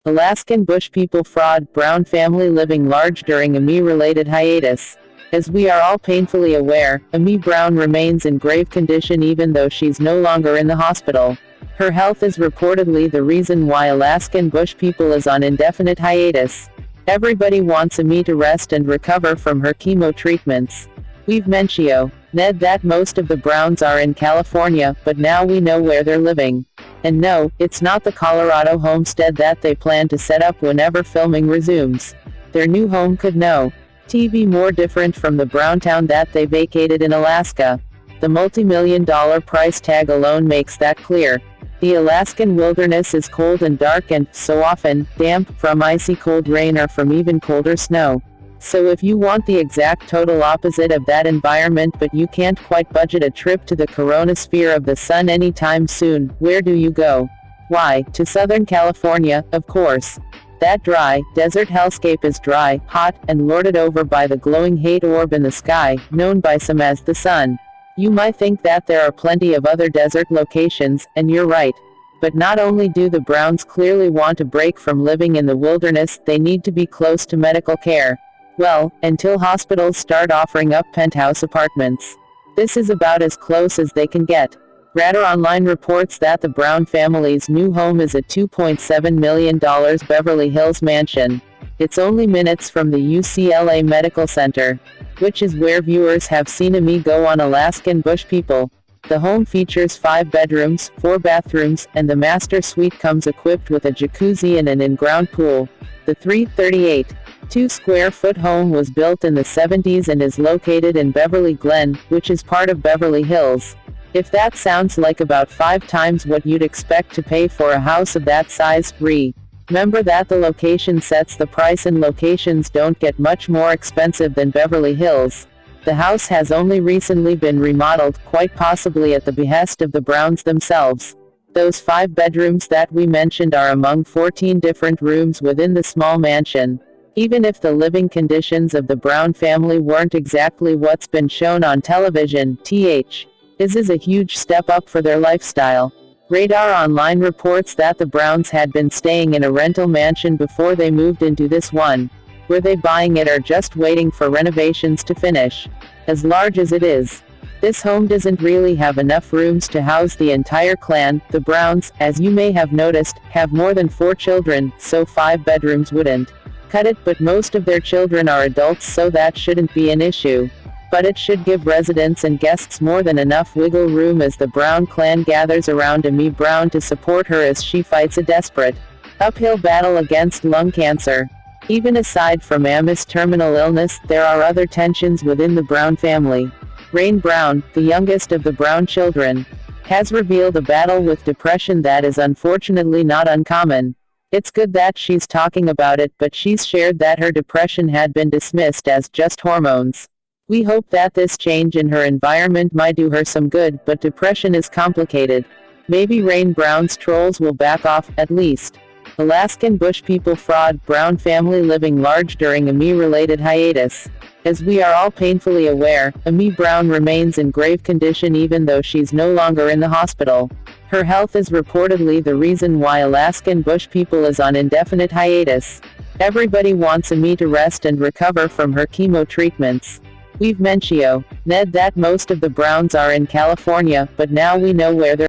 Alaskan bush people fraud, Brown family living large during a me-related hiatus. As we are all painfully aware, Amy Brown remains in grave condition even though she's no longer in the hospital. Her health is reportedly the reason why Alaskan bush people is on indefinite hiatus. Everybody wants Amy to rest and recover from her chemo treatments. We've mentioned that most of the Browns are in California, but now we know where they're living. And no, it's not the Colorado homestead that they plan to set up whenever filming resumes. Their new home could be more different from the Brown town that they vacated in Alaska. The multi-million-dollar price tag alone makes that clear. The Alaskan wilderness is cold and dark and, so often, damp, from icy cold rain or from even colder snow. So if you want the exact total opposite of that environment but you can't quite budget a trip to the coronasphere of the sun anytime soon, where do you go? Why, to Southern California, of course. That dry, desert hellscape is dry, hot, and lorded over by the glowing hate orb in the sky, known by some as the sun. You might think that there are plenty of other desert locations, and you're right. But not only do the Browns clearly want a break from living in the wilderness, they need to be close to medical care. Well, until hospitals start offering up penthouse apartments. This is about as close as they can get. Radar Online reports that the Brown family's new home is a $2.7 million Beverly Hills mansion. It's only minutes from the UCLA Medical Center, which is where viewers have seen Amy go on Alaskan bush people. The home features 5 bedrooms, 4 bathrooms, and the master suite comes equipped with a jacuzzi and an in-ground pool. The 338.2 square foot home was built in the 70s and is located in Beverly Glen, which is part of Beverly Hills. If that sounds like about 5 times what you'd expect to pay for a house of that size, remember that the location sets the price and locations don't get much more expensive than Beverly Hills. The house has only recently been remodeled, quite possibly at the behest of the Browns themselves. Those 5 bedrooms that we mentioned are among 14 different rooms within the small mansion. Even if the living conditions of the Brown family weren't exactly what's been shown on television, this is a huge step up for their lifestyle. Radar Online reports that the Browns had been staying in a rental mansion before they moved into this one. Were they buying it or just waiting for renovations to finish? As large as it is, this home doesn't really have enough rooms to house the entire clan. The Browns, as you may have noticed, have more than 4 children, so 5 bedrooms wouldn't cut it, but most of their children are adults, so that shouldn't be an issue. But it should give residents and guests more than enough wiggle room as the Brown clan gathers around Amy Brown to support her as she fights a desperate uphill battle against lung cancer. Even aside from Amy's terminal illness, there are other tensions within the Brown family. Rain Brown, the youngest of the Brown children, has revealed a battle with depression that is unfortunately not uncommon. It's good that she's talking about it, but she's shared that her depression had been dismissed as just hormones. We hope that this change in her environment might do her some good, but depression is complicated. Maybe Rain Brown's trolls will back off, at least. Alaskan bush people fraud, Brown family living large during a me-related hiatus. As we are all painfully aware, Amy Brown remains in grave condition even though she's no longer in the hospital. Her health is reportedly the reason why Alaskan bush people is on indefinite hiatus. Everybody wants Amy to rest and recover from her chemo treatments. We've mentioned that most of the Browns are in California, but now we know where they're